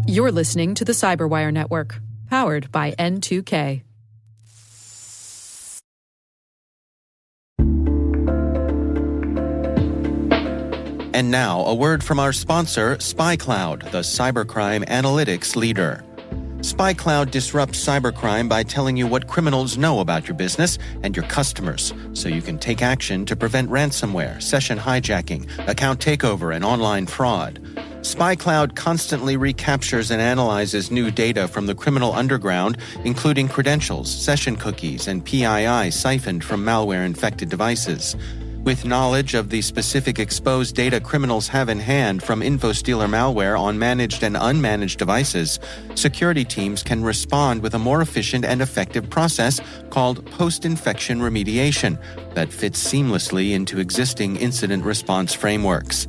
You're listening to the CyberWire Network, powered by N2K. And now, a word from our sponsor, SpyCloud, the cybercrime analytics leader. SpyCloud disrupts cybercrime by telling you what criminals know about your business and your customers, so you can take action to prevent ransomware, session hijacking, account takeover, and online fraud. SpyCloud constantly recaptures and analyzes new data from the criminal underground, including credentials, session cookies, and PII siphoned from malware-infected devices. With knowledge of the specific exposed data criminals have in hand from InfoStealer malware on managed and unmanaged devices, security teams can respond with a more efficient and effective process called post-infection remediation that fits seamlessly into existing incident response frameworks.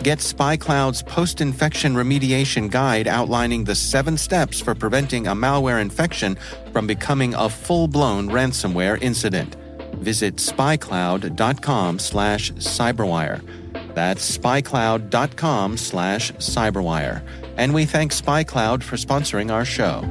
Get SpyCloud's post-infection remediation guide outlining the 7 steps for preventing a malware infection from becoming a full-blown ransomware incident. Visit spycloud.com/cyberwire. That's spycloud.com/cyberwire. And we thank SpyCloud for sponsoring our show.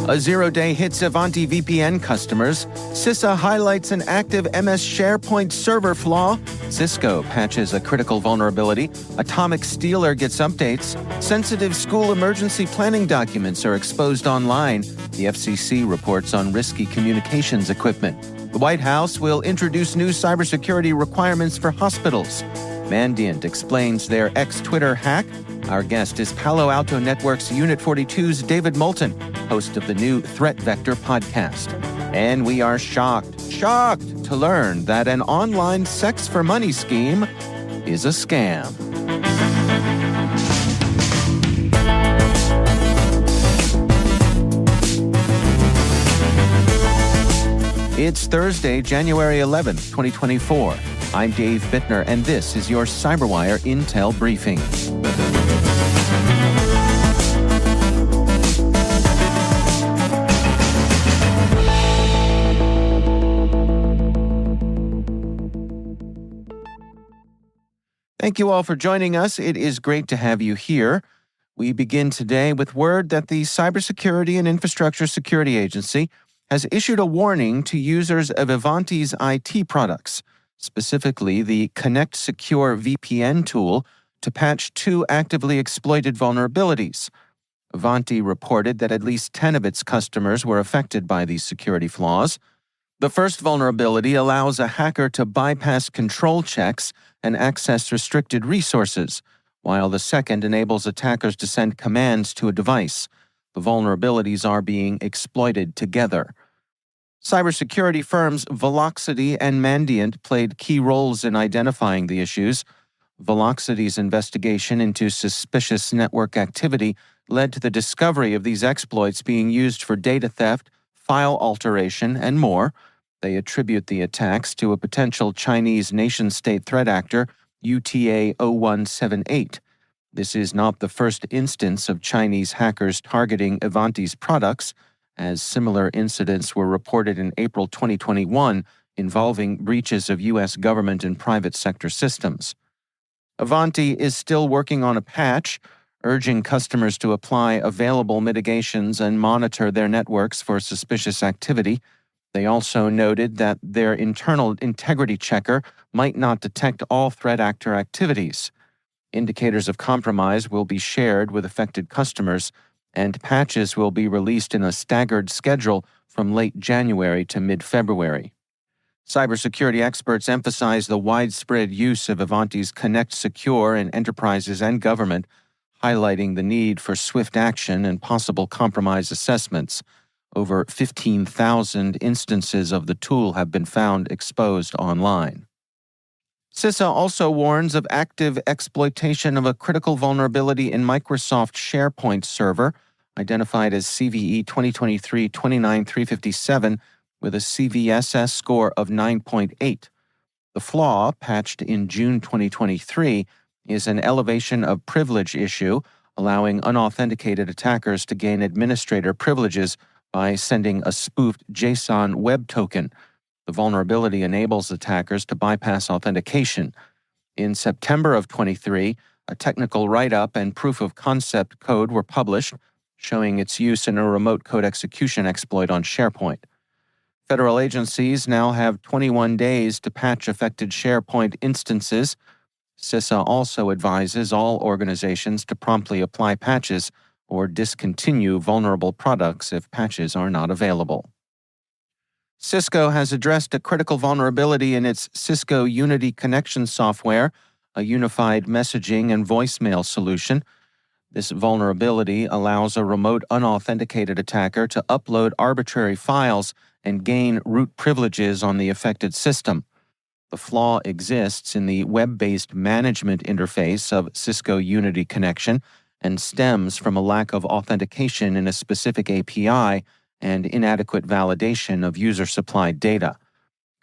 A zero-day hits Ivanti VPN customers. CISA highlights an active MS SharePoint server flaw. Cisco patches a critical vulnerability. Atomic Stealer gets updates. Sensitive school emergency planning documents are exposed online. The FCC reports on risky communications equipment. The White House will introduce new cybersecurity requirements for hospitals. Mandiant explains their ex-Twitter hack. Our guest is Palo Alto Networks Unit 42's David Moulton, host of the new Threat Vector podcast. And we are shocked to learn that an online sex for money scheme is a scam. It's Thursday, January 11th, 2024. I'm Dave Bittner, and this is your CyberWire Intel Briefing. Thank you all for joining us. It is great to have you here. We begin today with word that the Cybersecurity and Infrastructure Security Agency has issued a warning to users of Ivanti's IT products, specifically the Connect Secure VPN tool, to patch 2 actively exploited vulnerabilities. Ivanti reported that at least 10 of its customers were affected by these security flaws. The first vulnerability allows a hacker to bypass control checks and access restricted resources, while the second enables attackers to send commands to a device. The vulnerabilities are being exploited together. Cybersecurity firms Velocity and Mandiant played key roles in identifying the issues. Velocity's investigation into suspicious network activity led to the discovery of these exploits being used for data theft, file alteration, and more. They attribute the attacks to a potential Chinese nation-state threat actor, UTA 0178. This is not the first instance of Chinese hackers targeting Ivanti's products, as similar incidents were reported in April 2021 involving breaches of U.S. government and private sector systems. Ivanti is still working on a patch, urging customers to apply available mitigations and monitor their networks for suspicious activity. They also noted that their internal integrity checker might not detect all threat actor activities. Indicators of compromise will be shared with affected customers, and patches will be released in a staggered schedule from late January to mid-February. Cybersecurity experts emphasize the widespread use of Ivanti's Connect Secure in enterprises and government, highlighting the need for swift action and possible compromise assessments. Over 15,000 instances of the tool have been found exposed online. CISA also warns of active exploitation of a critical vulnerability in Microsoft SharePoint server, identified as CVE 2023-29357, with a CVSS score of 9.8. The flaw, patched in June 2023, is an elevation of privilege issue, allowing unauthenticated attackers to gain administrator privileges by sending a spoofed JSON web token. The vulnerability enables attackers to bypass authentication. In September of 23, a technical write-up and proof of concept code were published, showing its use in a remote code execution exploit on SharePoint. Federal agencies now have 21 days to patch affected SharePoint instances. CISA also advises all organizations to promptly apply patches or discontinue vulnerable products if patches are not available. Cisco has addressed a critical vulnerability in its Cisco Unity Connection software, a unified messaging and voicemail solution. This vulnerability allows a remote unauthenticated attacker to upload arbitrary files and gain root privileges on the affected system. The flaw exists in the web-based management interface of Cisco Unity Connection and stems from a lack of authentication in a specific API and inadequate validation of user-supplied data.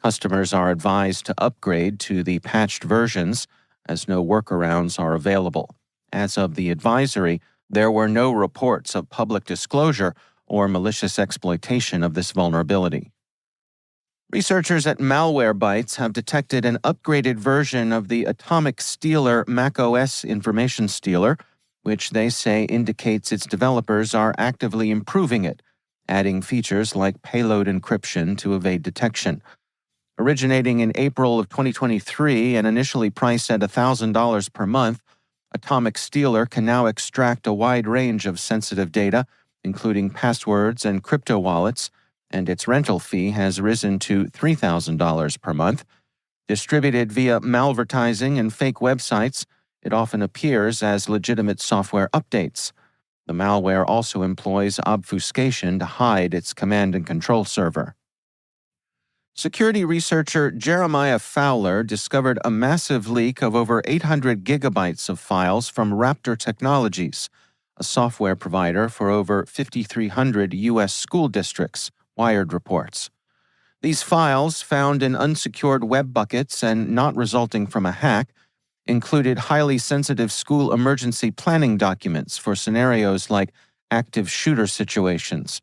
Customers are advised to upgrade to the patched versions, as no workarounds are available. As of the advisory, there were no reports of public disclosure or malicious exploitation of this vulnerability. Researchers at Malwarebytes have detected an upgraded version of the Atomic Stealer macOS information stealer, which they say indicates its developers are actively improving it, adding features like payload encryption to evade detection. Originating in April of 2023 and initially priced at $1,000 per month, Atomic Stealer can now extract a wide range of sensitive data, including passwords and crypto wallets, and its rental fee has risen to $3,000 per month. Distributed via malvertising and fake websites, it often appears as legitimate software updates. The malware also employs obfuscation to hide its command and control server. Security researcher Jeremiah Fowler discovered a massive leak of over 800 gigabytes of files from Raptor Technologies, a software provider for over 5,300 U.S. school districts, Wired reports. These files, found in unsecured web buckets and not resulting from a hack, included highly sensitive school emergency planning documents for scenarios like active shooter situations.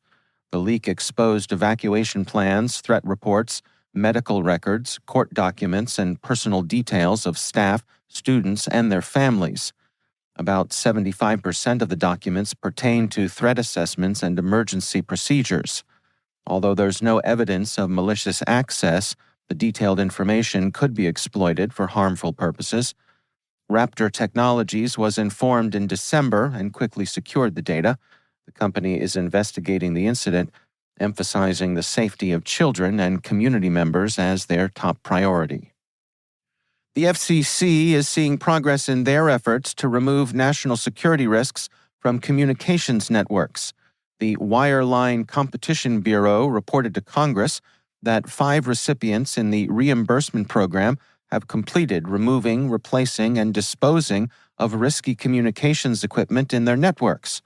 The leak exposed evacuation plans, threat reports, medical records, court documents, and personal details of staff, students, and their families. About 75% of the documents pertain to threat assessments and emergency procedures. Although there's no evidence of malicious access, the detailed information could be exploited for harmful purposes. Raptor Technologies was informed in December and quickly secured the data. The company is investigating the incident, emphasizing the safety of children and community members as their top priority. The FCC is seeing progress in their efforts to remove national security risks from communications networks. The Wireline Competition Bureau reported to Congress that 5 recipients in the Reimbursement program have completed removing, replacing, and disposing of risky communications equipment in their networks.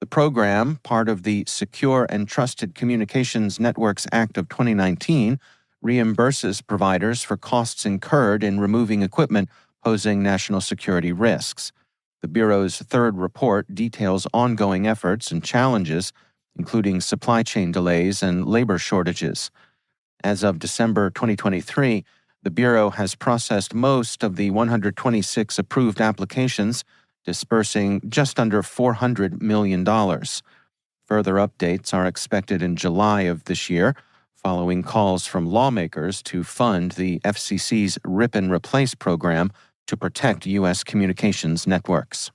The program, part of the Secure and Trusted Communications Networks Act of 2019, reimburses providers for costs incurred in removing equipment posing national security risks. The Bureau's third report details ongoing efforts and challenges, including supply chain delays and labor shortages. As of December 2023, the Bureau has processed most of the 126 approved applications, dispersing just under $400 million. Further updates are expected in July of this year, following calls from lawmakers to fund the FCC's Rip and Replace program to protect U.S. communications networks.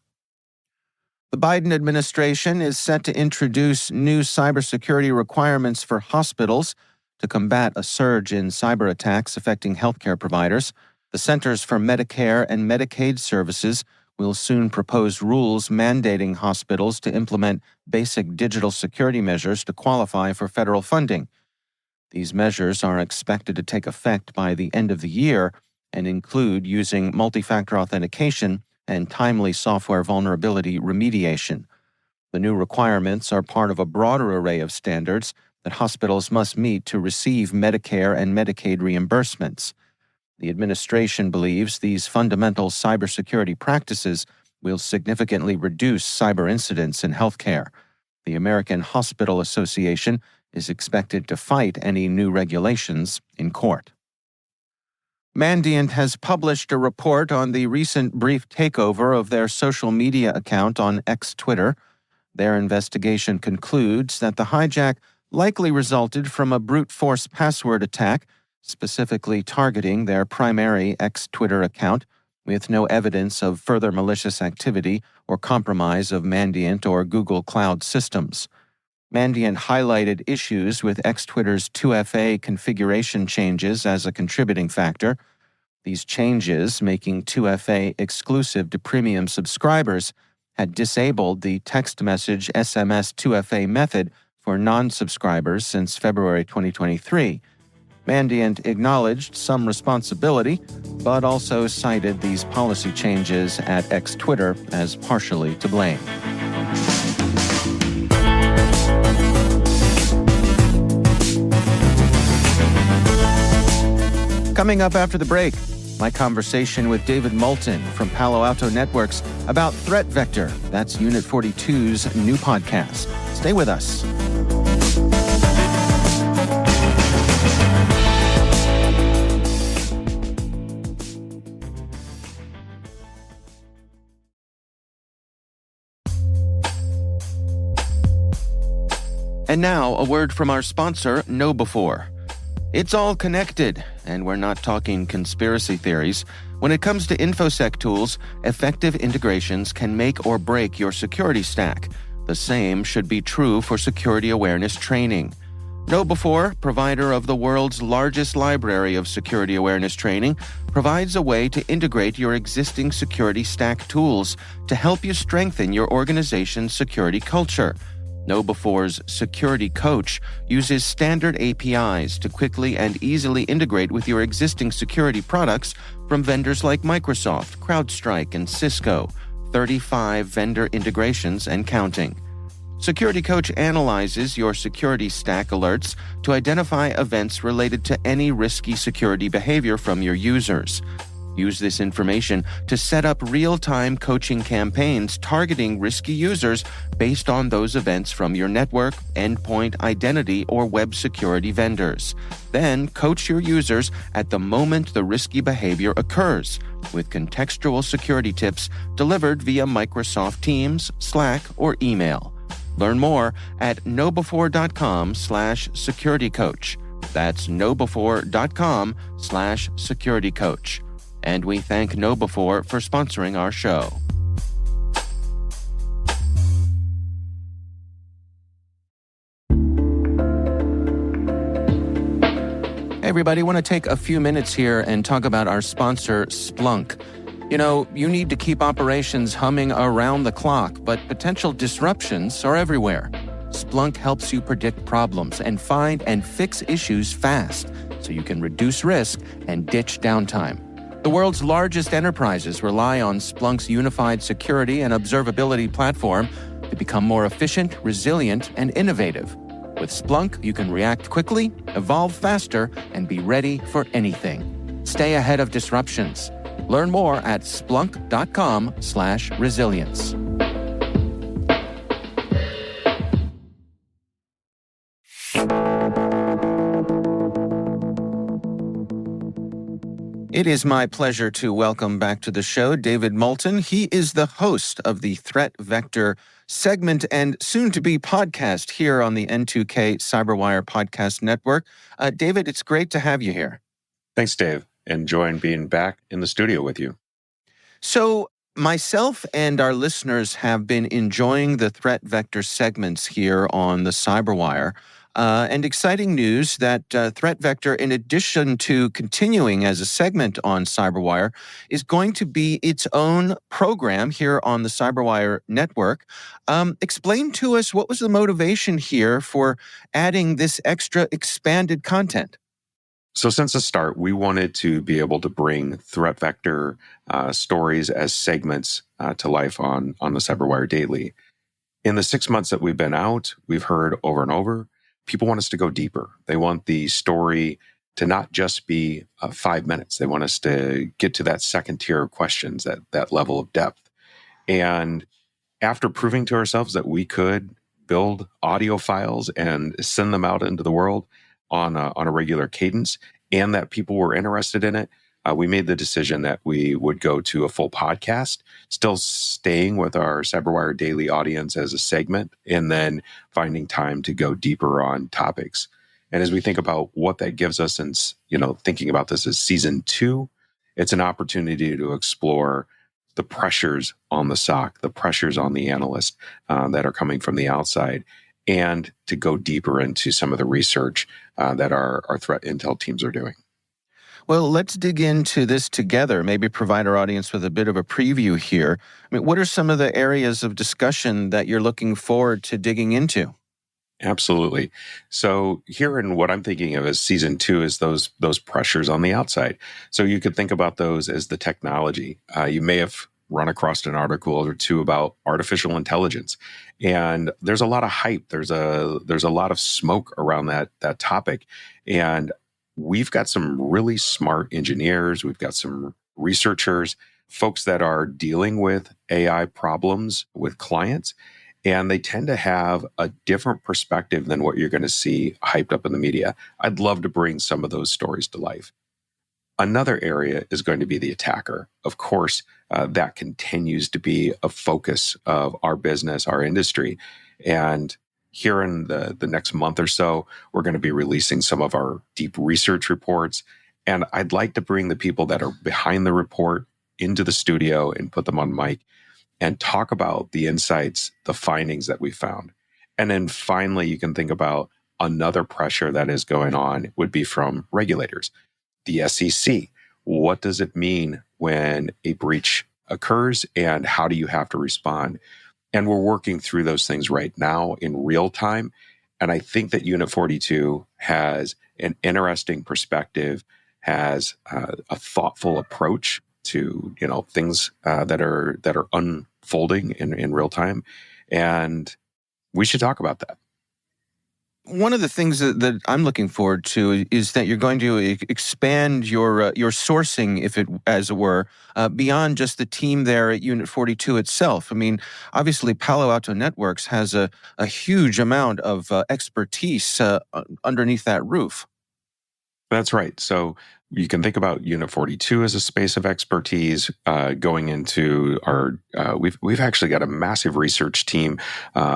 The Biden administration is set to introduce new cybersecurity requirements for hospitals to combat a surge in cyber attacks affecting healthcare providers. The Centers for Medicare and Medicaid Services will soon propose rules mandating hospitals to implement basic digital security measures to qualify for federal funding. These measures are expected to take effect by the end of the year and include using multi-factor authentication and timely software vulnerability remediation. The new requirements are part of a broader array of standards that hospitals must meet to receive Medicare and Medicaid reimbursements. The administration believes these fundamental cybersecurity practices will significantly reduce cyber incidents in healthcare. The American Hospital Association is expected to fight any new regulations in court. Mandiant has published a report on the recent brief takeover of their social media account on Twitter. Their investigation concludes that the hijack likely resulted from a brute force password attack, specifically targeting their primary Twitter account, with no evidence of further malicious activity or compromise of Mandiant or Google Cloud systems. Mandiant highlighted issues with Twitter's 2FA configuration changes as a contributing factor. These changes, making 2FA exclusive to premium subscribers, had disabled the text message SMS 2FA method for non-subscribers since February 2023. Mandiant acknowledged some responsibility, but also cited these policy changes at Twitter as partially to blame. Coming up after the break, my conversation with David Moulton from Palo Alto Networks about Threat Vector. That's Unit 42's new podcast. Stay with us. And now, a word from our sponsor, KnowBe4. It's all connected, and we're not talking conspiracy theories. When it comes to InfoSec tools, effective integrations can make or break your security stack. The same should be true for security awareness training. KnowBe4, provider of the world's largest library of security awareness training, provides a way to integrate your existing security stack tools to help you strengthen your organization's security culture. KnowBe4's Security Coach uses standard APIs to quickly and easily integrate with your existing security products from vendors like Microsoft, CrowdStrike, and Cisco, 35 vendor integrations and counting. Security Coach analyzes your security stack alerts to identify events related to any risky security behavior from your users. Use this information to set up real-time coaching campaigns targeting risky users based on those events from your network, endpoint, identity, or web security vendors. Then coach your users at the moment the risky behavior occurs, with contextual security tips delivered via Microsoft Teams, Slack, or email. Learn more at knowbe4.com/securitycoach. That's knowbe4.com/securitycoach. And we thank KnowBe4 for sponsoring our show. Hey everybody, I want to take a few minutes here and talk about our sponsor, Splunk. You know, you need to keep operations humming around the clock, but potential disruptions are everywhere. Splunk helps you predict problems and find and fix issues fast, so you can reduce risk and ditch downtime. The world's largest enterprises rely on Splunk's unified security and observability platform to become more efficient, resilient, and innovative. With Splunk, you can react quickly, evolve faster, and be ready for anything. Stay ahead of disruptions. Learn more at splunk.com/resilience. It is my pleasure to welcome back to the show David Moulton. He is the host of the Threat Vector segment and soon-to-be podcast here on the N2K CyberWire Podcast Network. David, it's great to have you here. Thanks, Dave. Enjoying being back in the studio with you. So, myself and our listeners have been enjoying the Threat Vector segments here on the CyberWire. And exciting news that Threat Vector, in addition to continuing as a segment on CyberWire, is going to be its own program here on the CyberWire network. Explain to us, what was the motivation here for adding this extra expanded content? So since the start, we wanted to be able to bring Threat Vector stories as segments to life on the CyberWire Daily. In the 6 months that we've been out, we've heard over and over, people want us to go deeper. They want the story to not just be 5 minutes. They want us to get to that second tier of questions, that level of depth. And after proving to ourselves that we could build audio files and send them out into the world on a regular cadence, and that people were interested in it, we made the decision that we would go to a full podcast, still staying with our CyberWire Daily audience as a segment, and then finding time to go deeper on topics. And as we think about what that gives us, and thinking about this as season 2, it's an opportunity to explore the pressures on the SOC, the pressures on the analyst that are coming from the outside, and to go deeper into some of the research that our threat intel teams are doing. Well, let's dig into this together, maybe provide our audience with a bit of a preview here. I mean, what are some of the areas of discussion that you're looking forward to digging into? Absolutely. So here in what I'm thinking of as season 2 is those pressures on the outside. So you could think about those as the technology. You may have run across an article or two about artificial intelligence, and there's a lot of hype. There's a lot of smoke around that topic, and we've got some really smart engineers. We've got some researchers, folks that are dealing with AI problems with clients. And they tend to have a different perspective than what you're going to see hyped up in the media. I'd love to bring some of those stories to life. Another area is going to be the attacker. Of course, that continues to be a focus of our business, our industry. And here in the next month or so, we're going to be releasing some of our deep research reports. And I'd like to bring the people that are behind the report into the studio and put them on mic and talk about the insights, the findings that we found. And then finally, you can think about another pressure that is going on would be from regulators. The SEC, what does it mean when a breach occurs and how do you have to respond? And we're working through those things right now in real time. And I think that Unit 42 has an interesting perspective, has a thoughtful approach to things that are unfolding in real time, and we should talk about that. One of the things that I'm looking forward to is that you're going to expand your sourcing, as it were, beyond just the team there at Unit 42 itself. I mean, obviously, Palo Alto Networks has a huge amount of expertise underneath that roof. That's right. So you can think about Unit 42 as a space of expertise. Going into our, we've actually got a massive research team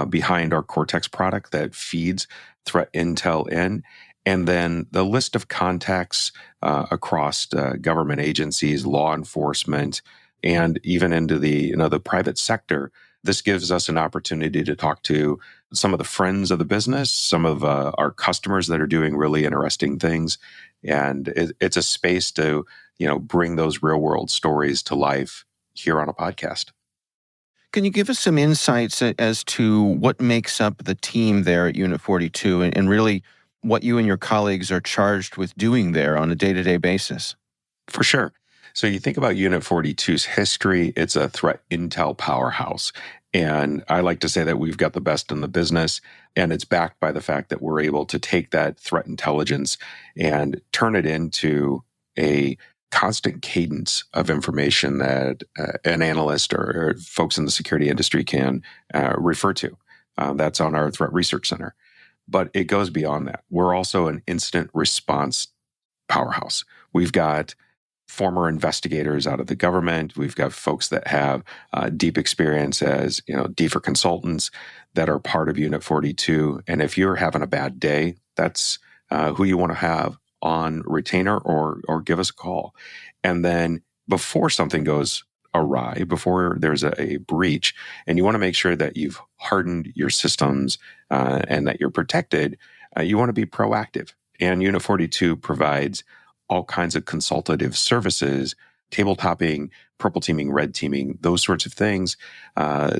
behind our Cortex product that feeds threat intel in, and then the list of contacts across government agencies, law enforcement, and even into the private sector. This gives us an opportunity to talk to some of the friends of the business, some of our customers that are doing really interesting things. And it's a space to, bring those real world stories to life here on a podcast. Can you give us some insights as to what makes up the team there at Unit 42 and really what you and your colleagues are charged with doing there on a day-to-day basis? For sure. So you think about Unit 42's history, it's a threat intel powerhouse. And I like to say that we've got the best in the business, and it's backed by the fact that we're able to take that threat intelligence and turn it into a constant cadence of information that an analyst or folks in the security industry can refer to. That's on our Threat Research Center. But it goes beyond that. We're also an incident response powerhouse. We've got former investigators out of the government. We've got folks that have deep experience as DFIR consultants that are part of Unit 42. And if you're having a bad day, that's who you want to have on retainer or give us a call. And then before something goes awry, before there's a breach, and you want to make sure that you've hardened your systems and that you're protected, you want to be proactive. And Unit 42 provides all kinds of consultative services, tabletopping, purple teaming, red teaming, those sorts of things,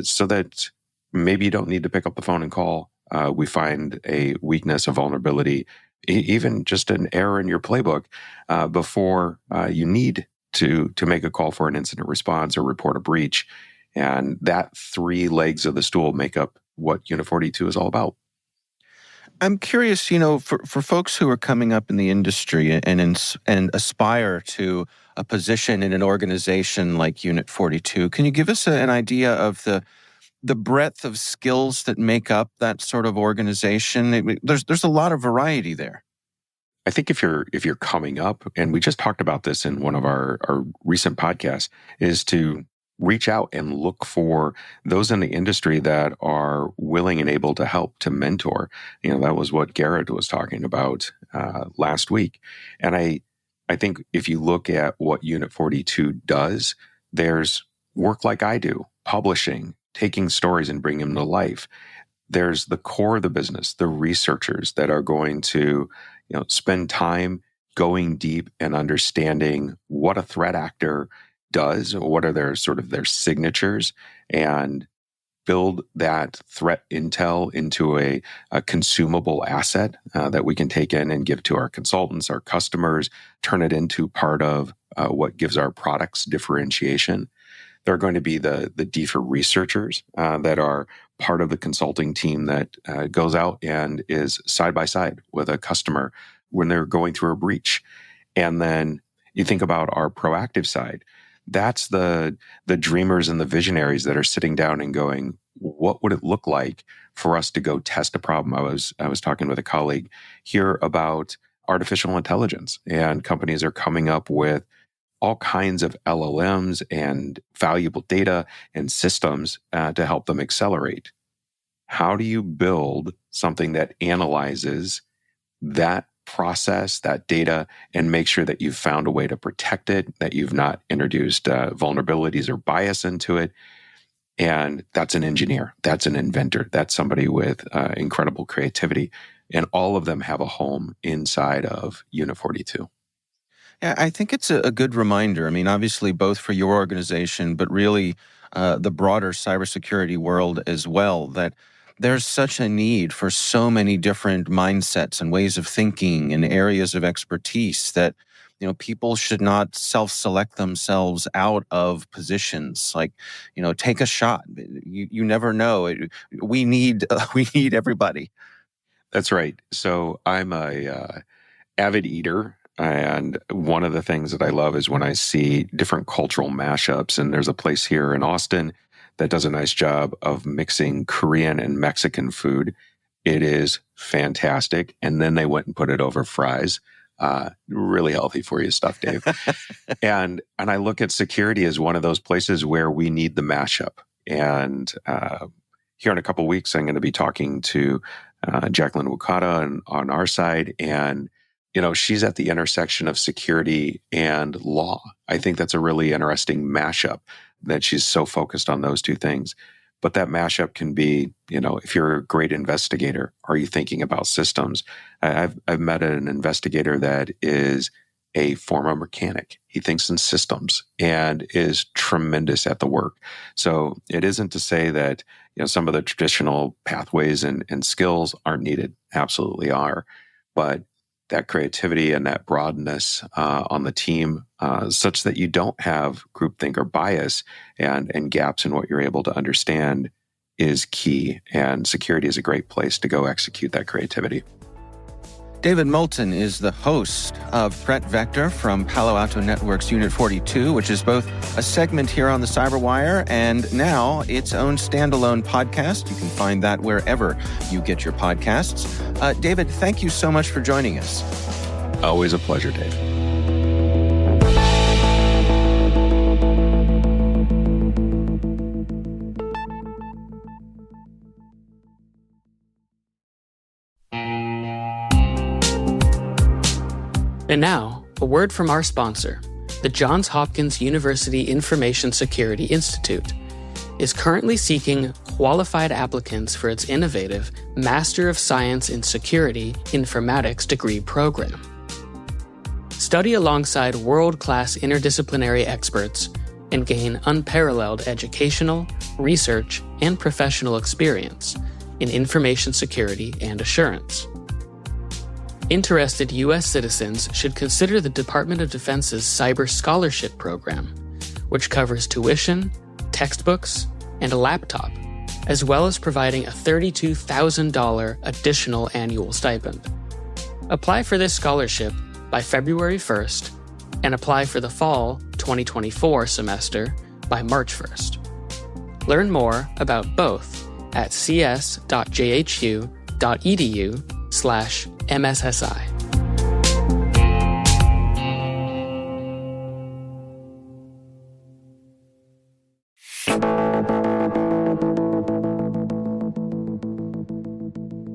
so that maybe you don't need to pick up the phone and call. We find a weakness, a vulnerability, even just an error in your playbook before you need to make a call for an incident response or report a breach. And that 3 legs of the stool make up what Unit 42 is all about. I'm curious, for folks who are coming up in the industry and aspire to a position in an organization like Unit 42. Can you give us an idea of the breadth of skills that make up that sort of organization? There's a lot of variety there. I think if you're coming up, and we just talked about this in one of our recent podcasts, is to reach out and look for those in the industry that are willing and able to help, to mentor. That was what Garrett was talking about last week. And I think if you look at what Unit 42 does, there's work like I do, publishing, taking stories and bringing them to life. There's the core of the business, the researchers that are going to spend time going deep and understanding what a threat actor does, what are their signatures, and build that threat intel into a consumable asset that we can take in and give to our consultants, our customers, turn it into part of what gives our products differentiation. There are going to be the deeper researchers that are part of the consulting team that goes out and is side by side with a customer when they're going through a breach. And then you think about our proactive side. That's the dreamers and the visionaries that are sitting down and going, what would it look like for us to go test a problem? I was talking with a colleague here about artificial intelligence, and companies are coming up with all kinds of LLMs and valuable data and systems to help them accelerate. How do you build something that analyzes that process, that data, and make sure that you've found a way to protect it, that you've not introduced vulnerabilities or bias into it? And that's an engineer, that's an inventor, that's somebody with incredible creativity. And all of them have a home inside of Unit 42. Yeah, I think it's a good reminder. I mean, obviously, both for your organization, but really the broader cybersecurity world as well, that there's such a need for so many different mindsets and ways of thinking and areas of expertise that people should not self-select themselves out of positions. Like, take a shot. You never know. We need everybody. That's right. So I'm a avid eater. And one of the things that I love is when I see different cultural mashups. And there's a place here in Austin that does a nice job of mixing Korean and Mexican food. It is fantastic. And then they went and put it over fries. Really healthy for you stuff, Dave. and I look at security as one of those places where we need the mashup. And here in a couple of weeks, I'm going to be talking to Jacqueline Wukata on our side. And she's at the intersection of security and law. I think that's a really interesting mashup that she's so focused on those two things. But that mashup can be, if you're a great investigator, are you thinking about systems? I've met an investigator that is a former mechanic. He thinks in systems and is tremendous at the work. So it isn't to say that some of the traditional pathways and skills aren't needed. Absolutely are. But that creativity and that broadness on the team, such that you don't have groupthink or bias and gaps in what you're able to understand, is key. And security is a great place to go execute that creativity. David Moulton is the host of Threat Vector from Palo Alto Networks Unit 42, which is both a segment here on the CyberWire and now its own standalone podcast. You can find that wherever you get your podcasts. David, thank you so much for joining us. Always a pleasure, Dave. And now, a word from our sponsor. The Johns Hopkins University Information Security Institute is currently seeking qualified applicants for its innovative Master of Science in Security Informatics degree program. Study alongside world-class interdisciplinary experts and gain unparalleled educational, research, and professional experience in information security and assurance. Interested U.S. citizens should consider the Department of Defense's Cyber Scholarship Program, which covers tuition, textbooks, and a laptop, as well as providing a $32,000 additional annual stipend. Apply for this scholarship by February 1st and apply for the fall 2024 semester by March 1st. Learn more about both at cs.jhu.edu/MSSI.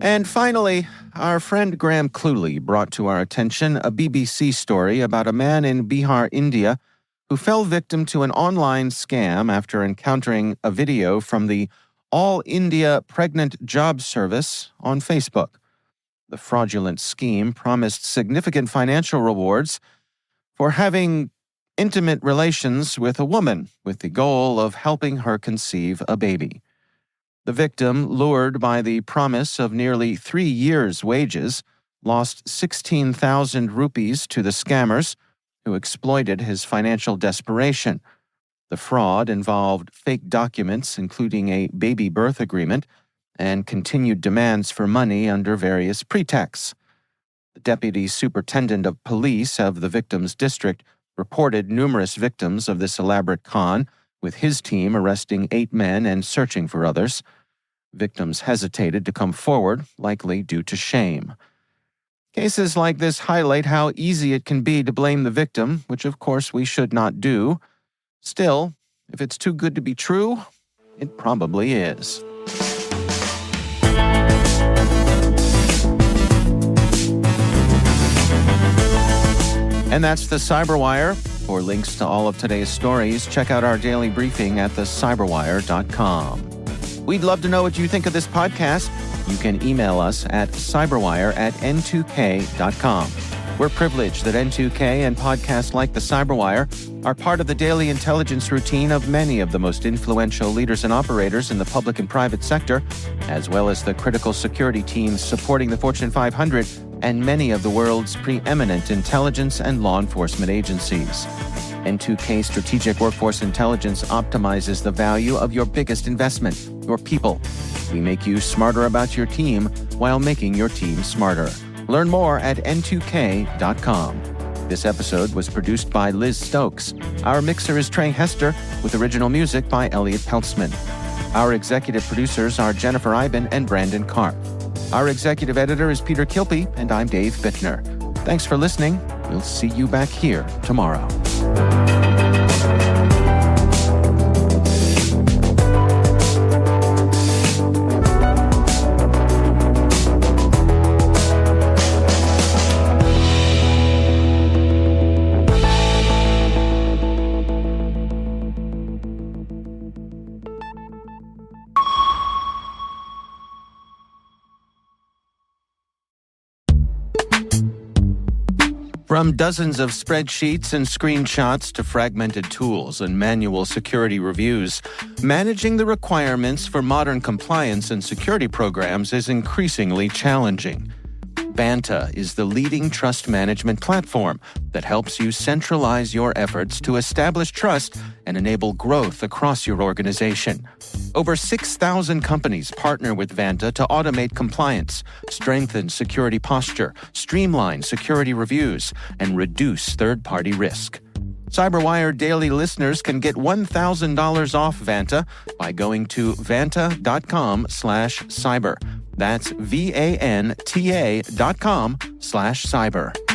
And finally, our friend Graham Cluley brought to our attention a BBC story about a man in Bihar, India, who fell victim to an online scam after encountering a video from the All India Pregnant Job Service on Facebook. The fraudulent scheme promised significant financial rewards for having intimate relations with a woman with the goal of helping her conceive a baby. The victim, lured by the promise of nearly 3 years' wages, lost 16,000 rupees to the scammers, who exploited his financial desperation. The fraud involved fake documents, including a baby birth agreement, and continued demands for money under various pretexts. The deputy superintendent of police of the victim's district reported numerous victims of this elaborate con, with his team arresting 8 men and searching for others. Victims hesitated to come forward, likely due to shame. Cases like this highlight how easy it can be to blame the victim, which of course we should not do. Still, if it's too good to be true, it probably is. And that's the CyberWire. For links to all of today's stories, check out our daily briefing at thecyberwire.com. We'd love to know what you think of this podcast. You can email us at cyberwire@n2k.com. We're privileged that N2K and podcasts like the CyberWire are part of the daily intelligence routine of many of the most influential leaders and operators in the public and private sector, as well as the critical security teams supporting the Fortune 500 and many of the world's preeminent intelligence and law enforcement agencies. N2K Strategic Workforce Intelligence optimizes the value of your biggest investment, your people. We make you smarter about your team while making your team smarter. Learn more at n2k.com. This episode was produced by Liz Stokes. Our mixer is Trey Hester, with original music by Elliot Peltzman. Our executive producers are Jennifer Iben and Brandon Karp. Our executive editor is Peter Kilpie, and I'm Dave Bittner. Thanks for listening. We'll see you back here tomorrow. From dozens of spreadsheets and screenshots to fragmented tools and manual security reviews, managing the requirements for modern compliance and security programs is increasingly challenging. Vanta is the leading trust management platform that helps you centralize your efforts to establish trust and enable growth across your organization. Over 6,000 companies partner with Vanta to automate compliance, strengthen security posture, streamline security reviews, and reduce third-party risk. CyberWire Daily listeners can get $1,000 off Vanta by going to vanta.com/cyber. That's VANTA.com/cyber.